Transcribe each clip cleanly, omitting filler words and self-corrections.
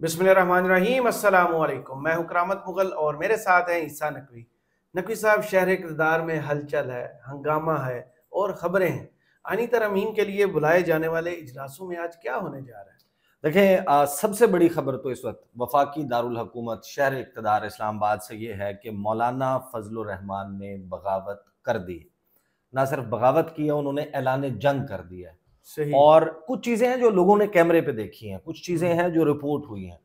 बिस्मिल्लाहिर्रहमानिर्रहीम, अस्सलामु अलैकुम। मैं हूं करामत मुगल और मेरे साथ हैं ईसा नकवी। नकवी साहब, शहर इक़्तिदार में हलचल है, हंगामा है और ख़बरें हैं। आनी तरमीम के लिए बुलाए जाने वाले इजलासों में आज क्या होने जा रहा है? देखें, सबसे बड़ी खबर तो इस वक्त वफाकी दारुल हुकूमत शहर इक़्तिदार इस्लामाबाद से ये है कि मौलाना फजलुर रहमान ने बगावत कर दी। ना सिर्फ बगावत की है, उन्होंने ऐलान जंग कर दिया है। सही। और कुछ चीज़ें हैं जो लोगों ने कैमरे पे देखी हैं, कुछ चीज़ें हैं जो रिपोर्ट हुई हैं,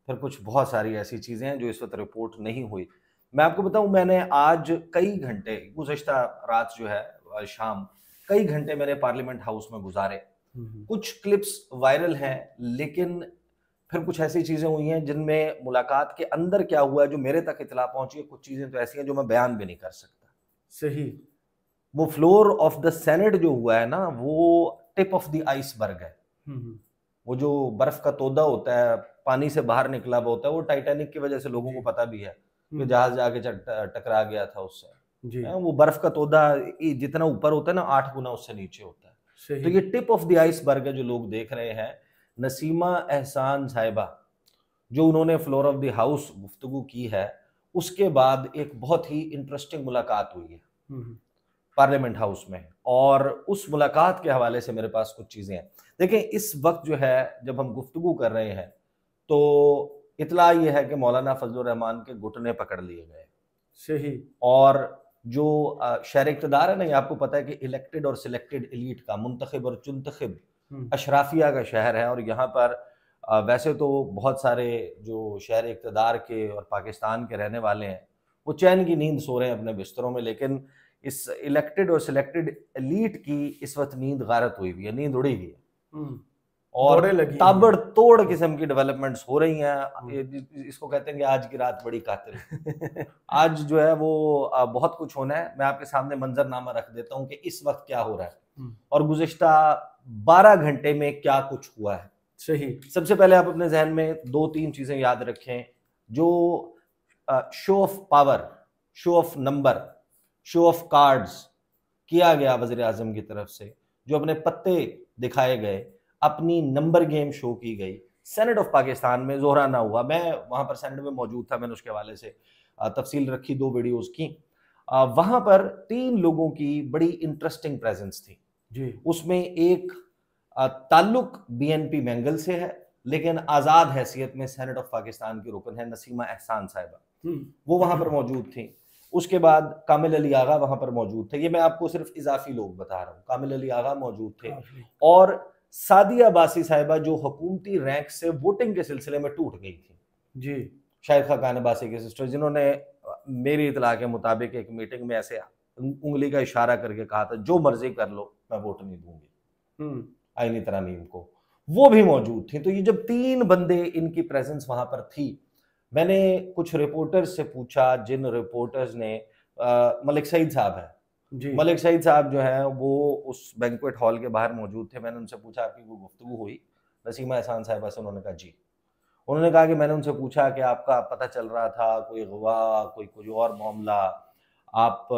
फिर कुछ बहुत सारी ऐसी चीज़ें हैं जो इस वक्त रिपोर्ट नहीं हुई। मैं आपको बताऊं, मैंने आज कई घंटे गुज़श्ता रात जो है शाम कई घंटे मैंने पार्लियामेंट हाउस में गुजारे। कुछ क्लिप्स वायरल हैं, लेकिन फिर कुछ ऐसी चीज़ें हुई हैं जिनमें मुलाकात के अंदर क्या हुआ है जो मेरे तक इतला पहुंची है, कुछ चीज़ें तो ऐसी हैं जो मैं बयान भी नहीं कर सकता। सही। वो फ्लोर ऑफ द सेनेट जो हुआ है ना, वो टिप ऑफ द आइसबर्ग है। वो जो बर्फ का तोदा होता है, पानी से बाहर निकला हुआ होता है, वो टाइटैनिक की वजह से लोगों को पता भी है कि जहाज जाके टकरा गया था उससे। वो बर्फ का तोदा जितना ऊपर होता है ना, 8 गुना उससे नीचे होता है। तो ये टिप ऑफ द आइसबर्ग है जो लोग देख रहे हैं। नसीमा एहसान साहिबा जो उन्होंने फ्लोर ऑफ द हाउस गुफ्तगू की है, उसके बाद एक बहुत ही इंटरेस्टिंग मुलाकात हुई है पार्लियामेंट हाउस में, और उस मुलाकात के हवाले से मेरे पास कुछ चीज़ें हैं। देखें, इस वक्त जो है जब हम गुफ्तगू कर रहे हैं तो इतला ये है कि मौलाना फजलुर रहमान के घुटने पकड़ लिए गए। सही। और जो शहर इक़्तिदार है ना, ये आपको पता है कि इलेक्टेड और सिलेक्टेड एलीट का, मुंतखब और चुंतखब अशराफिया का शहर है। और यहाँ पर वैसे तो बहुत सारे जो शहर इक़्तिदार के और पाकिस्तान के रहने वाले हैं वो चैन की नींद सो रहे हैं अपने बिस्तरों में, लेकिन इस इलेक्टेड और सिलेक्टेड एलीट की इस वक्त नींद गारत हुई हुई है, नींद उड़ी हुई है और ताबड़तोड़ किस्म की डेवलपमेंट्स हो रही हैं। इसको कहते हैं कि आज की रात बड़ी कातिल। आज जो है वो बहुत कुछ होना है। मैं आपके सामने मंजरनामा रख देता हूँ कि इस वक्त क्या हो रहा है और गुज़िश्ता 12 घंटे में क्या कुछ हुआ है। सही। सबसे पहले आप अपने जहन में 2-3 चीजें याद रखें। जो show off power, show off number, show off cards किया गया वज़ीर आज़म की तरफ से, जो अपने पत्ते दिखाए गए, अपनी नंबर गेम शो की गई सेनेट ऑफ पाकिस्तान में, जोहराना हुआ। मैं वहां पर सेनेट में मौजूद था, मैंने उसके हवाले से तफसील रखी, 2 वीडियोस की। वहां पर 3 लोगों की बड़ी इंटरेस्टिंग प्रेजेंस थी जी। उसमें एक ताल्लुक बीएनपी मैंगल से है, लेकिन आज़ाद हैसियत में सेनेट ऑफ पाकिस्तान की रुकन है, नसीमा एहसान साहिबा, वो वहां पर मौजूद थी। उसके बाद कामिल अली आगा वहां पर मौजूद थे। ये मैं आपको सिर्फ इजाफी लोग बता रहा हूँ। कामिल अली आगा मौजूद थे और सादिया बासी साहिबा जो हुकूमती रैंक से वोटिंग के सिलसिले में टूट गई थी जी, शाहिद खान बासी के सिस्टर, जिन्होंने मेरी इतला के मुताबिक एक मीटिंग में ऐसे उंगली का इशारा करके कहा था, जो मर्जी कर लो मैं वोट नहीं दूंगी आईनी तरमीम को, वो भी मौजूद थी। तो ये जब 3 बंदे, इनकी प्रेजेंस वहां पर थी, मैंने कुछ रिपोर्टर्स से पूछा, जिन रिपोर्टर्स ने मलिक सईद साहब है जी, मलिक सईद साहब जो है वो उस बैंक्वेट हॉल के बाहर मौजूद थे। मैंने उनसे पूछा आपकी कोई गुफ्तगू हुई नसीमा एहसान साहिबा से? उन्होंने कहा जी। उन्होंने कहा कि मैंने उनसे पूछा कि आपका पता चल रहा था कोई गवाह, कोई और मामला, आप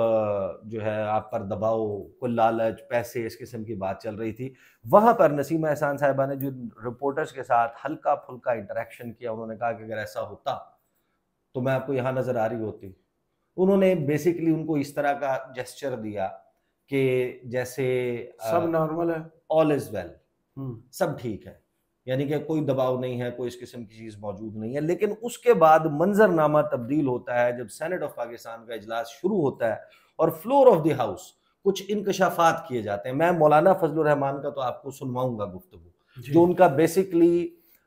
जो है आप पर दबाव, कोई लालच, पैसे, इस किस्म की बात चल रही थी। वहां पर नसीमा एहसान साहिबा ने जो रिपोर्टर्स के साथ हल्का फुल्का इंटरेक्शन किया, उन्होंने कहा कि अगर ऐसा होता तो मैं आपको यहाँ नजर आ रही होती। उन्होंने बेसिकली उनको इस तरह का जेस्चर दिया कि जैसे सब नॉर्मल है, ऑल इज वेल, सब ठीक है, यानी कि कोई दबाव नहीं है, कोई इस किस्म की चीज मौजूद नहीं है। लेकिन उसके बाद मंजरनामा तब्दील होता है जब सेनेट ऑफ पाकिस्तान का इजलास शुरू होता है और फ्लोर ऑफ द हाउस कुछ इंकशाफात किए जाते हैं। मैं मौलाना फजलुर रहमान का तो आपको सुनवाऊंगा गुफ्तगू, जो उनका बेसिकली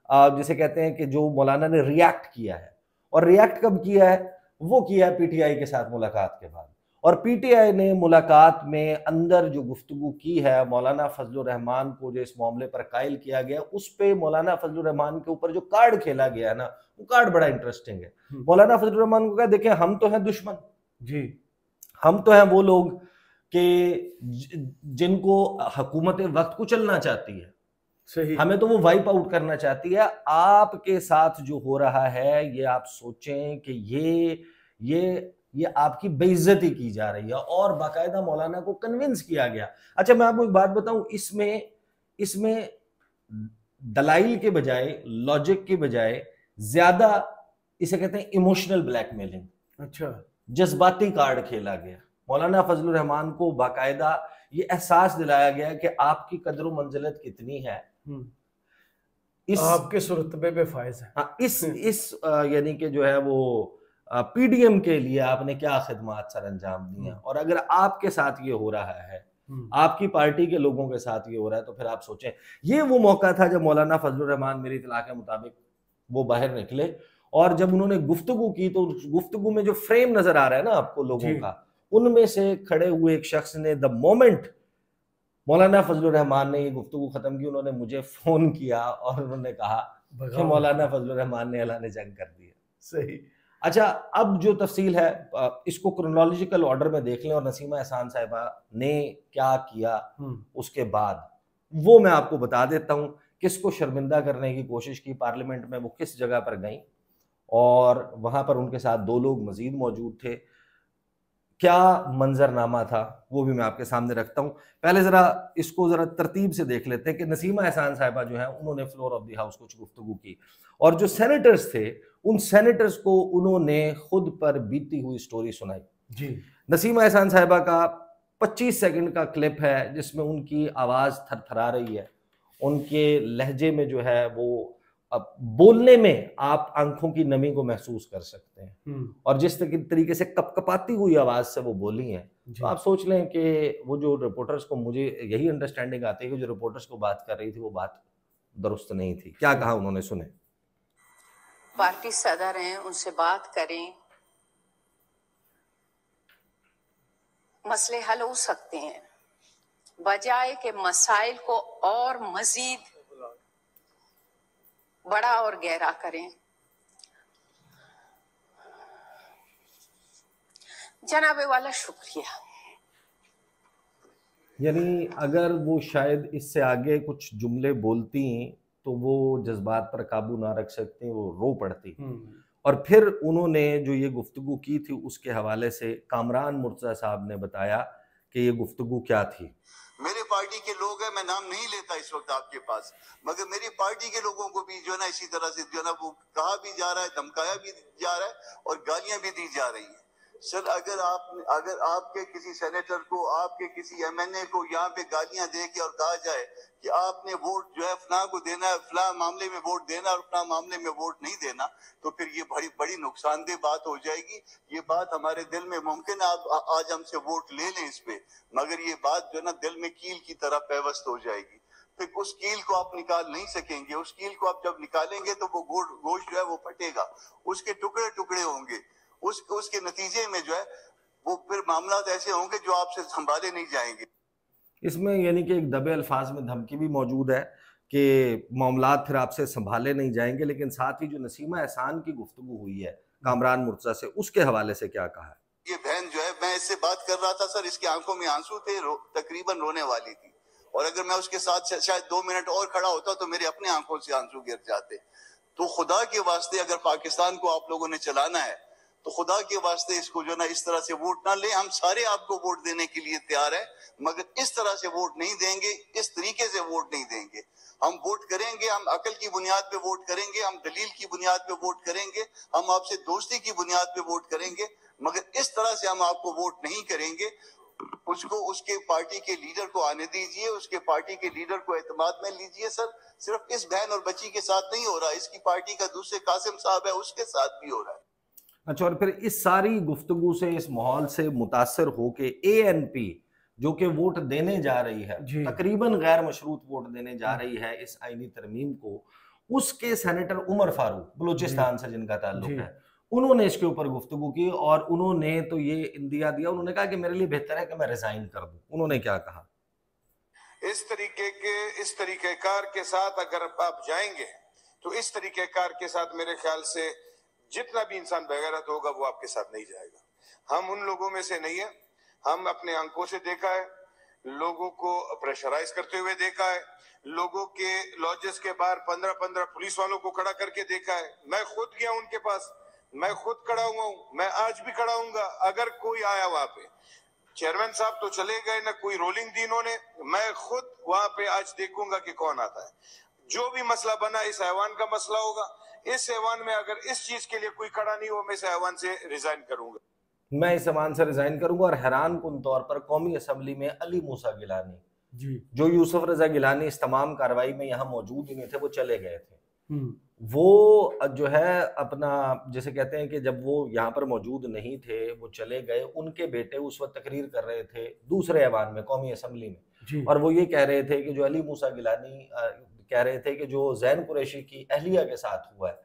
जिसे कहते हैं कि जो मौलाना ने रिएक्ट किया है, और रिएक्ट कब किया है? वो किया है पीटीआई के साथ मुलाकात के बाद। और पीटीआई ने मुलाकात में अंदर जो गुफ्तगू की है, मौलाना फजलुर रहमान को जो इस मामले पर कायल किया गया, उस पे मौलाना फजलुर रहमान के ऊपर जो कार्ड खेला गया है ना, वो कार्ड बड़ा इंटरेस्टिंग है। मौलाना फजलुर रहमान को कहा, देखिए हम तो हैं दुश्मन जी, हम तो हैं वो लोग कि जिनको हुकूमत वक्त कुचलना चाहती है, सही, हमें तो वो वाइप आउट करना चाहती है। आपके साथ जो हो रहा है, ये आप सोचें कि ये आपकी बेइज्जती की जा रही है। और बाकायदा मौलाना को कन्विंस किया गया। अच्छा, मैं आपको एक बात बताऊं, इसमें दलाइल के बजाय, लॉजिक के बजाय ज्यादा इसे कहते हैं इमोशनल ब्लैकमेलिंग, अच्छा, जज्बाती कार्ड खेला गया। मौलाना फजलुर रहमान को बाकायदा ये एहसास दिलाया गया कि आपकी कदर मंजिलत कितनी है, इस आपके रुतबे पे फायज है। हाँ, इस यानी कि जो है वो पीडीएम के लिए आपने क्या खिदमत सर अंजाम दी हैं, और अगर आपके साथ ये हो रहा है, आपकी पार्टी के लोगों के साथ ये हो रहा है, तो फिर आप सोचें। ये वो मौका था जब मौलाना फजलुर रहमान मेरी इत्तला के मुताबिक वो बाहर निकले, और जब उन्होंने गुफ्तगू की तो गुफ्तगू में जो फ्रेम नजर आ रहा है ना आपको लोगों का, उनमें से खड़े हुए एक शख्स ने द मोमेंट मौलाना फजलुर रहमान ने ये गुफ्तगू खत्म की, उन्होंने मुझे फोन किया और उन्होंने कहा कि मौलाना फजलुर रहमान ने ऐलान जंग कर दिया। सही। अच्छा, अब जो तफसील है इसको क्रोनोलॉजिकल ऑर्डर में देख लें, और नसीमा एहसान साहिबा ने क्या किया उसके बाद वो मैं आपको बता देता हूं। किसको शर्मिंदा करने की कोशिश की पार्लियामेंट में, वो किस जगह पर गई, और वहां पर उनके साथ 2 लोग मजीद मौजूद थे, क्या मंजरनामा था, वो भी मैं आपके सामने रखता हूं। पहले जरा इसको जरा तरतीब से देख लेते हैं कि नसीमा एहसान साहिबा जो है उन्होंने फ्लोर ऑफ द हाउस कुछ गुफ्तगू की, और जो सेनेटर्स थे उन सेनेटर्स को उन्होंने खुद पर बीती हुई स्टोरी सुनाई। जी। नसीमा एहसान साहिबा का 25 सेकंड का क्लिप है जिसमें उनकी आवाज थरथरा रही है, उनके लहजे में जो है वो अब बोलने में आप आंखों की नमी को महसूस कर सकते हैं, और जिस तरीके से कपकपाती हुई आवाज से वो बोली हैं, तो आप सोच लें कि वो जो रिपोर्टर्स को, मुझे यही अंडरस्टैंडिंग आती है कि जो रिपोर्टर्स को बात कर रही थी वो बात दुरुस्त नहीं थी। क्या कहा उन्होंने, सुने। पार्टी सदर हैं, उनसे बात करें, मसले हल हो सकते हैं, बजाय के मसाइल को और मजीद बड़ा और गहरा करें। जनाबे वाला शुक्रिया। यानी अगर वो शायद इससे आगे कुछ जुमले बोलती तो वो जज्बात पर काबू ना रख सकती, वो रो पड़ती। और फिर उन्होंने जो ये गुफ्तगू की थी उसके हवाले से कामरान मुर्तज़ा साहब ने बताया कि ये गुफ्तगू क्या थी। मेरे पार्टी के लोग हैं, मैं नाम नहीं लेता इस वक्त आपके पास, मगर मेरी पार्टी के लोगों को भी जो है ना इसी तरह से जो है ना वो कहा भी जा रहा है, धमकाया भी जा रहा है और गालियां भी दी जा रही हैं। सर, अगर आपके किसी सेनेटर को, आपके किसी एमएनए को यहाँ पे गालियां दे के और कहा जाए कि आपने वोट जो है फलां को देना है, फलां मामले में वोट देना और फलां मामले में वोट नहीं देना, तो फिर ये बड़ी नुकसानदेह बात हो जाएगी। ये बात हमारे दिल में मुमकिन है आप आज हमसे वोट ले लें इस पे, मगर ये बात जो है ना दिल में कील की तरह पैवस्त हो जाएगी। फिर उस कील को आप निकाल नहीं सकेंगे। उस कील को आप जब निकालेंगे तो वो गोश्त जो है वो फटेगा, उसके टुकड़े टुकड़े होंगे। उसके नतीजे में जो है वो फिर मामला ऐसे होंगे जो आपसे संभाले नहीं जाएंगे। इसमें यानी कि एक दबे अल्फाज में धमकी भी मौजूद है कि मामला फिर आपसे संभाले नहीं जाएंगे, लेकिन साथ ही जो नसीमा एहसान की गुफ्तगू हुई है कामरान मुर्तज़ा से, उसके हवाले से क्या कहा है। ये बहन जो है, मैं इससे बात कर रहा था सर, इसकी आंखों में आंसू थे, तकरीबन रोने वाली थी, और अगर मैं उसके साथ शायद 2 मिनट और खड़ा होता तो मेरे अपने आंखों से आंसू गिर जाते। तो खुदा के वास्ते अगर पाकिस्तान को आप लोगों ने चलाना है तो खुदा के वास्ते इसको जो ना इस तरह से वोट ना ले। हम सारे आपको वोट देने के लिए तैयार हैं, मगर इस तरह से वोट नहीं देंगे, इस तरीके से वोट नहीं देंगे। हम वोट करेंगे, हम अकल की बुनियाद पे वोट करेंगे, हम दलील की बुनियाद पे वोट करेंगे, हम आपसे दोस्ती की बुनियाद पे वोट करेंगे, मगर इस तरह से हम आपको वोट नहीं करेंगे। उसको उसके पार्टी के लीडर को आने दीजिए, उसके पार्टी के लीडर को एतमाद में लीजिए। सर, सिर्फ इस बहन और बच्ची के साथ नहीं हो रहा, इसकी पार्टी का दूसरे कासिम साहब है उसके साथ भी हो रहा है। अच्छा, और फिर इस सारी गुफ्तगू से, इस माहौल से मुतासर होके एएनपी जो कि वोट देने जा रही है, तकरीबन गैर मशरूत वोट देने जा रही है इस आईनी तरमीम को, उसके सेनेटर उमर फारूक बलूचिस्तान से जिनका ताल्लुक है, उन्होंने इसके ऊपर गुफ्तगू की और उन्होंने तो ये इंदिया दिया, उन्होंने कहा कि मेरे लिए बेहतर है कि मैं रिजाइन कर दूं। उन्होंने क्या कहा, इस तरीकेकार के साथ अगर आप जाएंगे तो इस तरीकेकार के साथ मेरे ख्याल से जितना भी इंसान बेगैरत होगा वो आपके साथ नहीं जाएगा। हम उन लोगों में से नहीं है। हम अपने आंखों से देखा है, लोगों को प्रेशराइज करते हुए देखा है, लोगों के लॉजेस के बाहर 15-15 पुलिस वालों को खड़ा करके देखा है। मैं खुद गया उनके पास, मैं खुद खड़ा हुआ हूं, मैं आज भी खड़ा हूंगा। अगर कोई आया वहां पे, चेयरमैन साहब तो चले गए, ना कोई रोलिंग दी इन्होंने, मैं खुद वहां पे आज देखूंगा कि कौन आता है। जो भी मसला बना इस ऐवान का मसला होगा, इस ऐवान में अगर इस चीज के लिए कोई खड़ा नहीं हो, मैं इस ऐवान से रिजाइन करूंगा। मैं इस ऐवान से रिजाइन करूंगा। और हैरान कुन तौर पर कौमी असम्बली में अली मूसा गिलानी जी, जो यूसुफ रजा गिलानी इस तमाम कार्रवाई में यहाँ मौजूद ही नहीं थे, वो चले गए थे। वो जो है अपना जैसे कहते हैं कि जब वो यहाँ पर मौजूद नहीं थे, वो चले गए, उनके बेटे उस वक्त तकरीर कर रहे थे दूसरे ऐवान में, कौमी असम्बली में, जी, और वो ये कह रहे थे कि जो अली मूसा गिलानी कह रहे थे कि जो जैन कुरैशी की अहलिया के साथ हुआ है,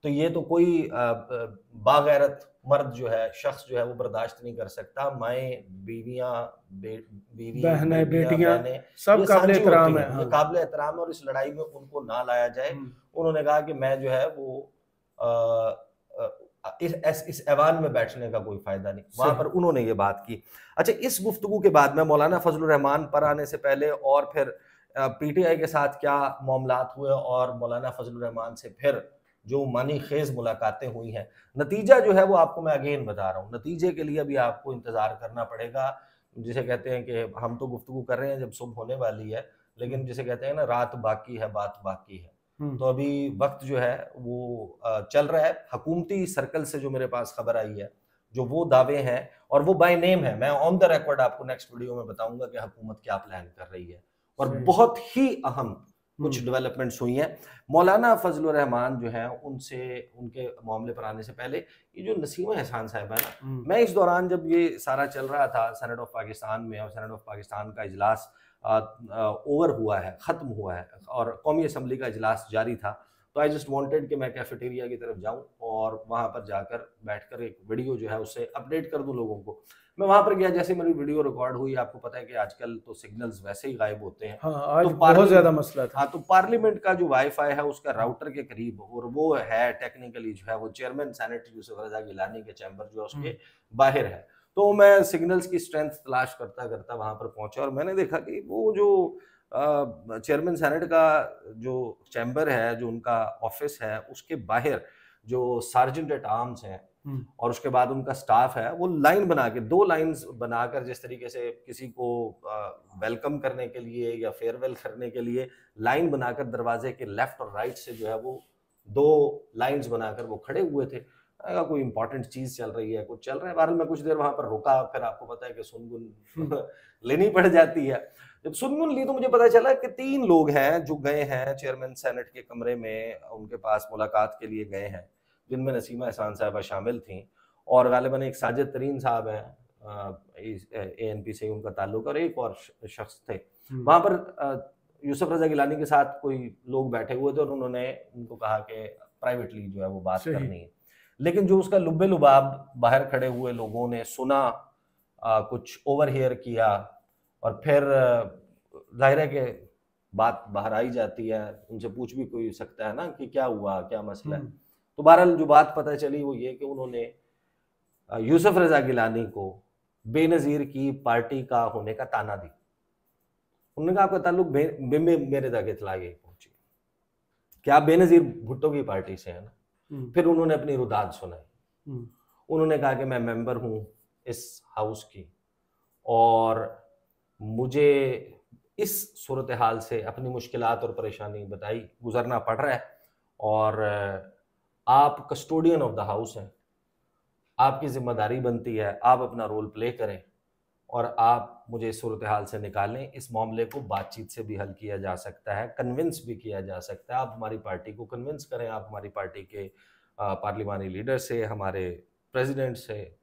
तो ये तो कोई बागैरत मर्द जो है, शख्स जो है, वो बर्दाश्त नहीं कर सकता। माएँ, बीवियां, बीवी, बहनें, बेटियां बहनें, सब ये काबिल साझी एहतराम होती है। हैं, ये काबिल एहतराम है और इस लड़ाई में उनको ना लाया जाए। उन्होंने कहा कि मैं जो है वो इस ऐवान में बैठने का कोई फायदा नहीं, वहां पर उन्होंने ये बात की। अच्छा, इस गुफ्तगू के बाद में मौलाना फजलुर रहमान पर आने से पहले और फिर पीटीआई के साथ क्या मामलात हुए और मौलाना फजलुर रहमान से फिर जो मानी खेज मुलाकातें हुई हैं, नतीजा जो है वो आपको मैं अगेन बता रहा हूँ। नतीजे के लिए अभी आपको इंतजार करना पड़ेगा। जिसे कहते हैं कि हम तो गुफ्तगू कर रहे हैं जब सुबह होने वाली है, लेकिन जिसे कहते हैं ना, रात बाकी है, बात बाकी है। तो अभी वक्त जो है वो चल रहा है। हुकूमती सर्कल से जो मेरे पास खबर आई है, जो वो दावे हैं, और वो बाय नेम है, मैं ऑन द रिकॉर्ड आपको नेक्स्ट वीडियो में बताऊंगा कि हुकूमत क्या प्लान कर रही है। और बहुत ही अहम कुछ डेवलपमेंट्स हुई हैं। मौलाना फजलुर रहमान जो है, उनसे उनके मामले पर आने से पहले ये जो नसीमा एहसान साहब है ना, मैं इस दौरान जब ये सारा चल रहा था सेनेट ऑफ पाकिस्तान में, और सेनेट ऑफ पाकिस्तान का इजलास ओवर हुआ है, ख़त्म हुआ है, और कौमी असम्बली का इजलास जारी था, तो आई जस्ट वांटेड कि मैं कैफेटेरिया की तरफ जाऊं और वहां पर जाकर बैठकर एक वीडियो जो है उससे अपडेट कर दूं लोगों को। मैं वहां पर गया, जैसे मेरी वीडियो रिकॉर्ड हुई, आपको पता है कि आजकल तो सिग्नल्स वैसे ही गायब होते हैं। हाँ, आज तो बहुत ज्यादा मसला था। हाँ, तो पार्लियामेंट का जो वाईफाई है उसका राउटर के करीब, और वो है टेक्निकली जो है वो चेयरमैन सेनेट यूसुफ रजा गिलानी के चैम्बर जो है उसके बाहर है। तो मैं सिग्नल्स की स्ट्रेंथ तलाश करता करता वहां पर पहुंचा, और मैंने देखा कि वो जो चेयरमैन सेनेट का जो चैम्बर है, जो उनका ऑफिस है, उसके बाहर जो सार्जेंट एट आर्म्स हैं और उसके बाद उनका स्टाफ है, वो लाइन बना के, 2 लाइंस बनाकर, जिस तरीके से किसी को वेलकम करने के लिए या फेयरवेल करने के लिए लाइन बनाकर दरवाजे के लेफ्ट और राइट से जो है वो 2 लाइंस बनाकर वो खड़े हुए थे। कोई इंपॉर्टेंट चीज चल रही है, कुछ चल रहा है। बहरहाल मैं कुछ देर वहां पर रुका, फिर आपको पता है कि सुनगुन लेनी पड़ जाती है। जब सुनगुन ली तो मुझे पता चला कि 3 लोग हैं जो गए हैं चेयरमैन सेनेट के कमरे में, उनके पास मुलाकात के लिए गए हैं, जिनमें नसीमा एहसान साहबा शामिल थी, और गालिबन एक साजिद तरीन साहब हैं ANP से उनका ताल्लुक, और एक और शख्स थे। वहां पर यूसुफ रजा गिलानी के साथ कोई लोग बैठे हुए थे, और उन्होंने उनको कहा कि प्राइवेटली जो है वो बात करनी है। लेकिन जो उसका लुब्बे लुबाब बाहर खड़े हुए लोगों ने सुना, कुछ ओवरहियर किया, और फिर जाहिर है कि बात बाहर आई जाती है, उनसे पूछ भी कोई सकता है ना कि क्या हुआ, क्या मसला है। तो बहरहाल जो बात पता चली वो ये कि उन्होंने यूसुफ रजा गिलानी को बेनज़ीर की पार्टी का होने का ताना दी। उन्होंने कहा आपका ताल्लुक मेरे तक इत्तला यही पहुंची कि आप बेनज़ीर भुट्टो की पार्टी से है ना। फिर उन्होंने अपनी रुदाद सुनाई। उन्होंने कहा कि मैं मेंबर हूं इस हाउस की, और मुझे इस सूरत हाल से अपनी मुश्किलात और परेशानी बताई गुजरना पड़ रहा है, और आप कस्टोडियन ऑफ द हाउस हैं, आपकी जिम्मेदारी बनती है आप अपना रोल प्ले करें, और आप मुझे इस सूरत हाल से निकालें। इस मामले को बातचीत से भी हल किया जा सकता है, कन्विंस भी किया जा सकता है। आप हमारी पार्टी को कन्विंस करें, आप हमारी पार्टी के पार्लिमानी लीडर से, हमारे प्रेसिडेंट से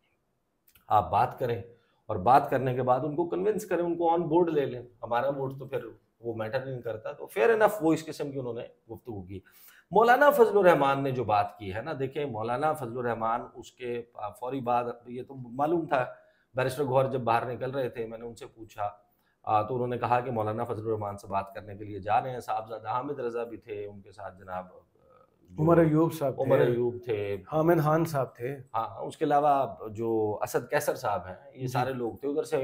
आप बात करें, और बात करने के बाद उनको कन्विंस करें, उनको ऑन बोर्ड ले लें। हमारा वोट तो फिर वो मैटर नहीं करता। तो फेयर इनफ वो इस किस्म की उन्होंने गुफ्तगू की। मौलाना फजलुर रहमान ने जो बात की है ना, देखिए मौलाना फजलुर रहमान उसके फौरी बाद, ये तो मालूम था, बैरिस्टर गौहर जब बाहर निकल रहे थे, मैंने उनसे पूछा तो उन्होंने कहा कि मौलाना फजलुर रहमान से बात करने के लिए जा रहे हैं। साहबजादा हामिद रजा भी थे उनके साथ, जनाब उमर अयूब साहब, उमर अयूब थे, हामिद खान साहब थे, हाँ, उसके अलावा जो असद कैसर साहब हैं, ये सारे लोग थे। उधर से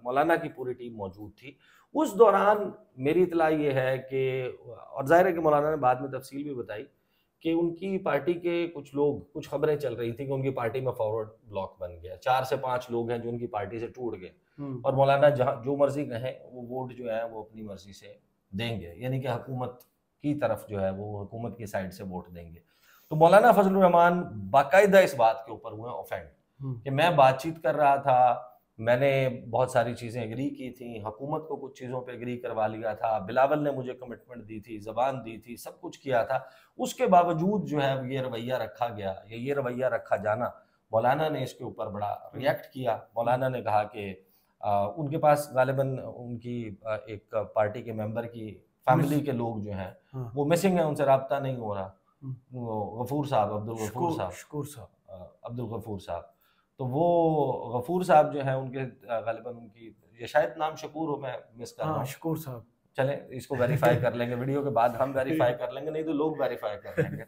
मौलाना की पूरी टीम मौजूद थी। उस दौरान मेरी इतला ये है कि, और जाहिर है कि मौलाना ने बाद में तफसील भी बताई कि उनकी पार्टी के कुछ लोग, कुछ खबरें चल रही थी कि उनकी पार्टी में फॉरवर्ड ब्लॉक बन गया। 4 से 5 लोग हैं जो उनकी पार्टी से टूट गए, और मौलाना जहाँ जो मर्जी कहें वो वोट जो है वो अपनी मर्जी से देंगे, यानी कि हुकूमत की तरफ जो है वो हुकूमत की साइड से वोट देंगे। तो मौलाना फजलुर रहमान बाकायदा इस बात के ऊपर हुए ऑफेंड कि मैं बातचीत कर रहा था, मैंने बहुत सारी चीज़ें एग्री की थी, हुकूमत को कुछ चीज़ों पे एग्री करवा लिया था, बिलावल ने मुझे कमिटमेंट दी थी, ज़बान दी थी, सब कुछ किया था, उसके बावजूद जो है ये रवैया रखा गया, ये रवैया रखा जाना, मौलाना ने इसके ऊपर बड़ा रिएक्ट किया। मौलाना ने कहा कि उनके पास गालिबन उनकी एक पार्टी के मेंबर की फैमिली के लोग जो हैं वो मिसिंग है, उनसे रब्ता नहीं हो रहा। गफूर साहब, अब्दुल गफूर साहब, तो वो गफूर साहब जो है उनके गालिबन उनकी, ये शायद नाम शकूर हो, मैं मिस कर रहा हूँ, शकूर साहब, चले इसको वेरीफाई कर लेंगे, वीडियो के बाद हम वेरीफाई कर लेंगे, नहीं तो लोग वेरीफाई कर लेंगे।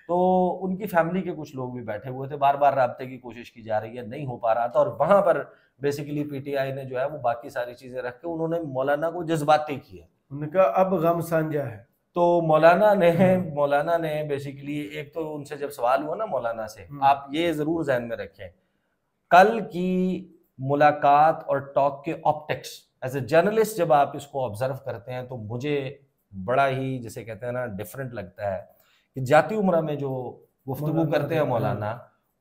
तो उनकी फैमिली के कुछ लोग भी बैठे हुए थे, बार बार राब्ते की कोशिश की जा रही है, नहीं हो पा रहा था, और वहां पर बेसिकली पीटीआई ने जो है वो बाकी सारी चीजें रख के उन्होंने मौलाना को जज्बाती किया। उन्होंने कहा अब गम साझा है। तो मौलाना ने बेसिकली, एक तो उनसे जब सवाल हुआ ना मौलाना से, आप ये जरूर जहन में रखें, कल की मुलाकात और टॉक के ऑप्टिक्स, एज ए जर्नलिस्ट जब आप इसको ऑब्जर्व करते हैं तो मुझे बड़ा ही, जैसे कहते हैं ना, डिफरेंट लगता है कि जाती उम्र में जो गुफ्तगू करते हैं मौलाना,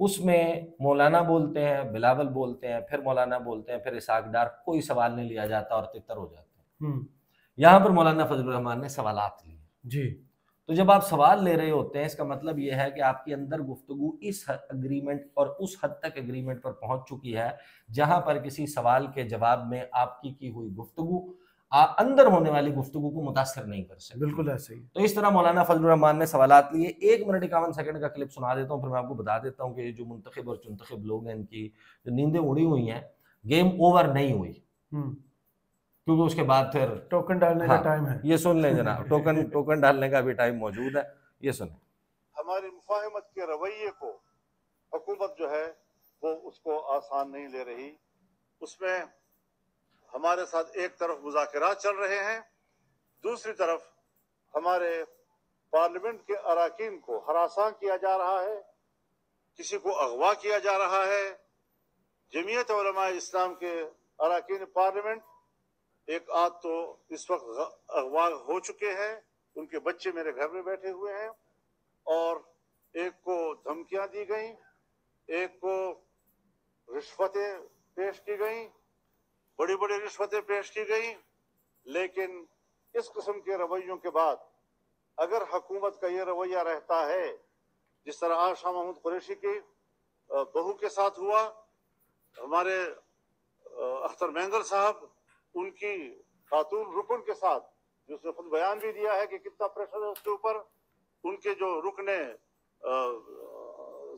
उसमें मौलाना बोलते हैं, बिलावल बोलते हैं, फिर मौलाना बोलते हैं, फिर इसहाक डार, कोई सवाल नहीं लिया जाता और तितर हो जाते हैं। यहाँ पर मौलाना फजलुर रहमान ने सवालात लिए जी। तो जब आप सवाल ले रहे होते हैं, इसका मतलब यह है कि आपके अंदर गुफ्तगू इस एग्रीमेंट और उस हद तक एग्रीमेंट पर पहुंच चुकी है जहां पर किसी सवाल के जवाब में आपकी की हुई गुफ्तगू अंदर होने वाली गुफ्तगू को मुतासर नहीं कर सकती। बिल्कुल ऐसे ही। तो इस तरह मौलाना फजलुर रहमान ने सवालात लिए। 1 मिनट 51 सेकंड का क्लिप सुना देता हूँ, फिर मैं आपको बता देता हूँ कि जो मुंतखब और चुंतखब लोग हैं, इनकी जो नींदें उड़ी हुई हैं, गेम ओवर नहीं हुई, क्योंकि उसके बाद फिर टोकन डालने का टाइम है। ये सुन लें जनाब, टोकन डालने का भी टाइम मौजूद है, ये सुने। हमारी मुफाहमत के रवैये को हुकूमत जो है वो उसको आसान नहीं ले रही। उसमें हमारे साथ एक तरफ मुज़ाकरात चल रहे हैं, दूसरी तरफ हमारे पार्लियामेंट के अराकीन को हरासा किया जा रहा है, किसी को अगवा किया जा रहा है। जमीयत उलमा इस्लाम के अराकीन पार्लियामेंट एक आध तो इस वक्त अगवा हो चुके हैं, उनके बच्चे मेरे घर में बैठे हुए हैं, और एक को धमकियां दी गई, एक को रिश्वतें पेश की गई, बड़ी बड़ी रिश्वतें पेश की गई। लेकिन इस किस्म के रवैयों के बाद अगर हुकूमत का ये रवैया रहता है, जिस तरह आज शाह महमूद कुरैशी की बहू के साथ हुआ, हमारे अख्तर मेंगल साहब उनकी खातून रुकन के साथ, जिसने खुद बयान भी दिया है कि कितना प्रेशर है उसके ऊपर, उनके जो रुकने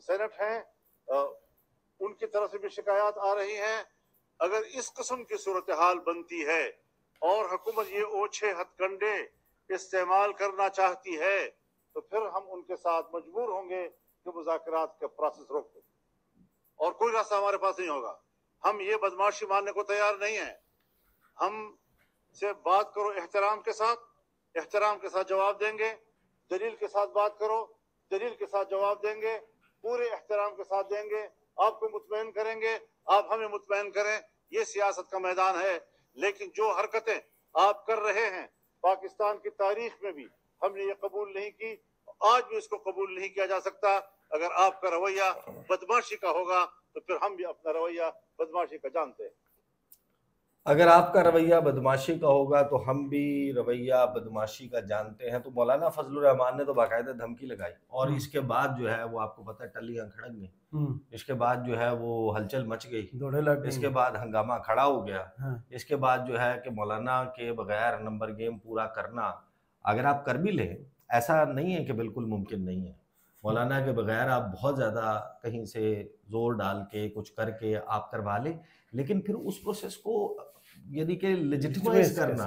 सेनेट हैं उनकी तरफ से भी शिकायत आ रही हैं। अगर इस किस्म की सूरत हाल बनती है और हुकूमत ये ओछे हथकंडे इस्तेमाल करना चाहती है, तो फिर हम उनके साथ मजबूर होंगे कि मुज़ाकरात का प्रोसेस रोक दें, और कोई रास्ता हमारे पास नहीं होगा। हम ये बदमाशी मानने को तैयार नहीं है। हम से बात करो एहतराम के साथ जवाब देंगे, दलील के साथ बात करो, दलील के साथ जवाब देंगे, पूरे एहतराम के साथ देंगे, आपको मुतमईन करेंगे, आप हमें मुतमईन करें। ये सियासत का मैदान है। लेकिन जो हरकतें आप कर रहे हैं, पाकिस्तान की तारीख में भी हमने ये कबूल नहीं की, आज भी इसको कबूल नहीं किया जा सकता। अगर आपका रवैया बदमाशी का होगा तो फिर हम भी अपना रवैया बदमाशी का जानते हैं। अगर आपका रवैया बदमाशी का होगा तो हम भी रवैया बदमाशी का जानते हैं। तो मौलाना फजलुर रहमान ने तो बाकायदा धमकी लगाई, और इसके बाद जो है वो आपको पता है टल्लियां खड़क गई, इसके बाद जो है वो हलचल मच गई, दौड़े लग गई, इसके बाद हंगामा खड़ा हो गया। इसके बाद जो है कि मौलाना के बगैर नंबर गेम पूरा करना, अगर आप कर भी लें, ऐसा नहीं है कि बिल्कुल मुमकिन नहीं है, मौलाना के बगैर आप बहुत ज़्यादा कहीं से जोर डाल के कुछ करके आप करवा लें, लेकिन फिर उस प्रोसेस को यदि के लेजिटिमाइज करना,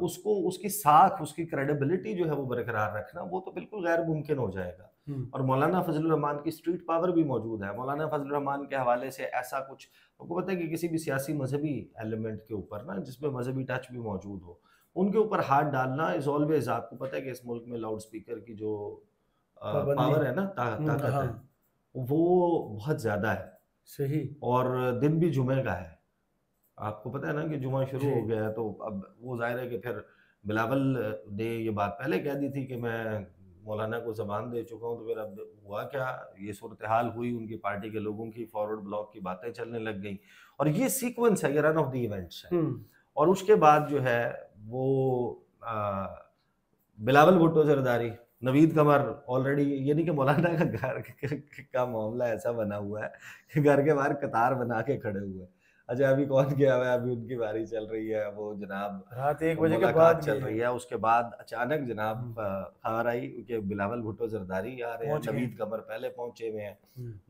उसको, उसकी साख, उसकी क्रेडिबिलिटी जो है वो बरकरार रखना, वो तो बिल्कुल गैर मुमकिन हो जाएगा। और मौलाना फजलुर रहमान की स्ट्रीट पावर भी मौजूद है। मौलाना फजलुर रहमान के हवाले से ऐसा कुछ, आपको पता है कि किसी भी सियासी मजहबी एलिमेंट के ऊपर ना, जिसमें मजहबी टच भी मौजूद हो, उनके ऊपर हाथ डालना इज ऑलवेज, आपको पता है कि इस मुल्क में लाउड स्पीकर की जो पावर है ना, ताकत है, वो बहुत ज़्यादा है। सही। और दिन भी जुमे का है, आपको पता है ना कि जुमा शुरू हो गया है, तो अब वो जाहिर है कि फिर बिलावल ने ये बात पहले कह दी थी कि मैं मौलाना को जबान दे चुका हूँ, तो फिर अब हुआ क्या, ये सूरत हाल हुई, उनकी पार्टी के लोगों की फॉरवर्ड ब्लॉक की बातें चलने लग गई, और ये सीक्वेंस है, ये रन ऑफ द इवेंट्स है। और उसके बाद जो है वो बिलावल भुट्टो जरदारी, नवीद कमर ऑलरेडी, ये नहीं कि मौलाना का घर का मामला ऐसा बना हुआ है कि घर के बाहर कतार बना के खड़े हुए हैं। अच्छा, अभी कौन गया हुआ है, अभी उनकी बारी चल रही है, वो जनाब रात 1 बजे के बाद चल रही है। उसके बाद अचानक जनाब खबर आई कि बिलावल भुट्टो जरदारी आ रहे हैं, नवीद कमर पहले पहुंचे हुए हैं,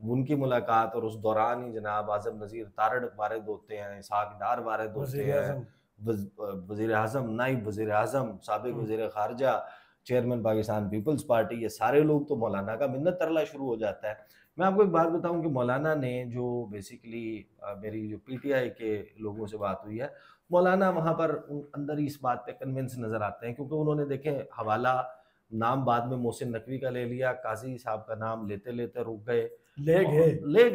उनकी मुलाकात, और उस दौरान ही जनाब आजम नजीर तारड़ वारिद होते हैं, इसहाक डार वारिद होते हैं, वजीर आजम, नाइब वजीर आजम, साबिक वजीर खारजा, चेयरमैन पाकिस्तान पीपल्स पार्टी, ये सारे लोग, तो मौलाना का मिन्नत तरला शुरू हो जाता है। मैं आपको एक बात बताऊं कि मौलाना ने जो बेसिकली मेरी जो पीटीआई के लोगों से बात हुई है, मौलाना वहाँ पर अंदर ही इस बात पे कन्विंस नज़र आते हैं, क्योंकि उन्होंने देखे हवाला नाम बाद में मोहसिन नकवी का ले लिया, काजी साहब का नाम लेते लेते रुक गए, ले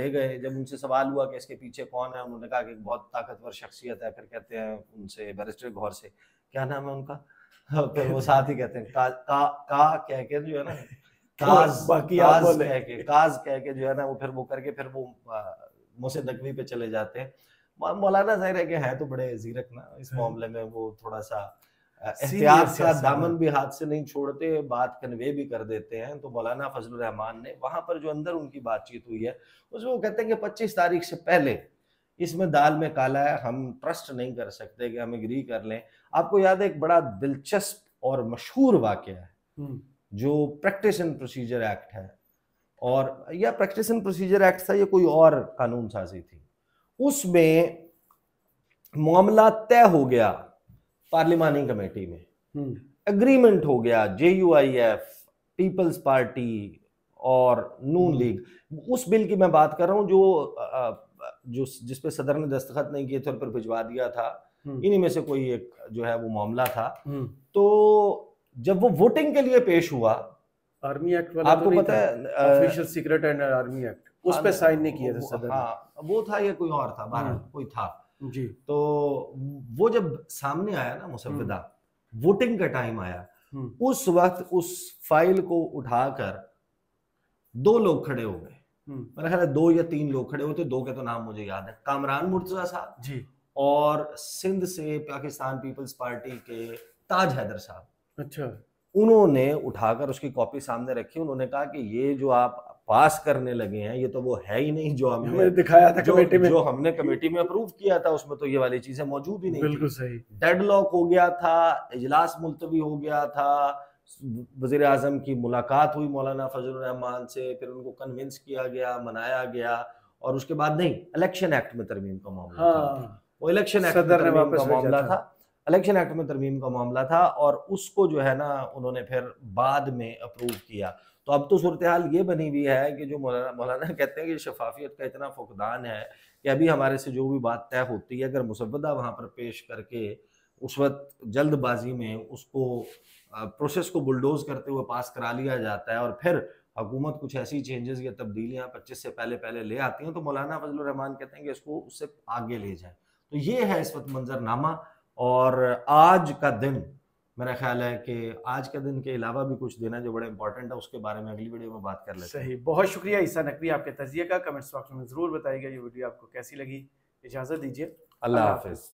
गए। जब उनसे सवाल हुआ कि इसके पीछे कौन है, उन्होंने कहा कि बहुत ताकतवर शख्सियत है। फिर कहते हैं उनसे, बैरिस्टर गौर से, क्या नाम है उनका, फिर वो साथ ही कहते हैं का कह के जो है ना, काज कह के जो है ना, वो फिर वो करके फिर वो मोहसिन नकवी पे चले जाते हैं। मौलाना जाहिर है कि है तो बड़े जीरक ना इस मामले में, वो थोड़ा सा एहतियात का दामन भी हाथ से नहीं छोड़ते, बात कन्वे भी कर देते हैं। तो मौलाना फजलुर रहमान ने वहां पर जो अंदर उनकी बातचीत हुई है, उसमें वो कहते हैं कि 25 तारीख से पहले इसमें दाल में काला है, हम ट्रस्ट नहीं कर सकते कि हम एग्री कर लें। आपको याद है एक बड़ा दिलचस्प और मशहूर वाकया है, जो प्रैक्टिस एंड प्रोसीजर एक्ट है, और या प्रैक्टिस एंड प्रोसीजर एक्ट था, ये कोई और कानून साजी थी, उसमें मामला तय हो गया पार्लिमानी कमेटी में, एग्रीमेंट हो गया, JUIF, पीपल्स पार्टी और नून लीग। उस बिल की मैं बात कर रहा हूँ जो जिसपे सदर ने दस्तखत नहीं किए थे और पर भिजवा दिया था, इन्हीं में से कोई एक जो है वो मामला था। तो जब वो वोटिंग के लिए पेश हुआ, आर्मी एक्ट वाला, आपको पता है official secret and army act, उस पे साइन नहीं किया था सदर। हाँ, वो था या कोई और था, बहरहाल कोई था जी। तो वो जब सामने आया ना मुसव्वदा, वोटिंग का टाइम आया, उस वक्त उस फाइल को उठाकर 2 लोग खड़े हो गए, मेरा ख्याल है 2 या 3 लोग खड़े होते, 2 के तो नाम मुझे याद है, कामरान मुर्तजा साहब जी, और सिंध से पाकिस्तान पीपल्स पार्टी के ताज हैदर साहब। अच्छा, उन्होंने उठाकर उसकी कॉपी सामने रखी, उन्होंने कहा कि ये जो आप पास करने लगे हैं, ये तो वो है ही नहीं जो हमने दिखाया था कमेटी में, जो हमने कमेटी में अप्रूव किया था, उसमें तो ये वाली चीजें मौजूद ही नहीं। बिल्कुल सही। डेडलॉक हो गया था, इजलास मुलतवी हो गया था, वजीर आजम की मुलाकात हुई मौलाना फजलुर रहमान से, फिर उनको कन्विंस किया गया, मनाया गया, और उसके बाद नहीं, इलेक्शन एक्ट में तरमीम का मामला था, वो इलेक्शन एक्ट का मामला था, इलेक्शन एक्ट में तरमीम का मामला था, और उसको जो है ना उन्होंने फिर बाद में अप्रूव किया। तो अब तो सूरत हाल ये बनी हुई है कि जो मौलाना कहते हैं कि शफाफियत का इतना फुकदान है कि अभी हमारे से जो भी बात तय होती है, अगर मुसव्वदा वहाँ पर पेश करके उस वक्त जल्दबाजी में उसको प्रोसेस को बुलडोज करते हुए पास करा लिया जाता है, और फिर हुकूमत कुछ ऐसी चेंजेस या तब्दीलियाँ 25 से पहले ले आती हैं, तो मौलाना फजलुर रहमान कहते हैं कि इसको उससे आगे ले जाए। तो ये है इस वक्त मंजरनामा। और आज का दिन, मेरा ख्याल है कि आज के दिन के अलावा भी कुछ दिन है जो बड़े इंपॉर्टेंट है, उसके बारे में अगली वीडियो में बात कर लेते हैं। सही, बहुत शुक्रिया ईसा नकवी आपके तजिए का। कमेंट्स बॉक्स में जरूर बताइएगा ये वीडियो आपको कैसी लगी। इजाजत दीजिए, अल्लाह हाफिज।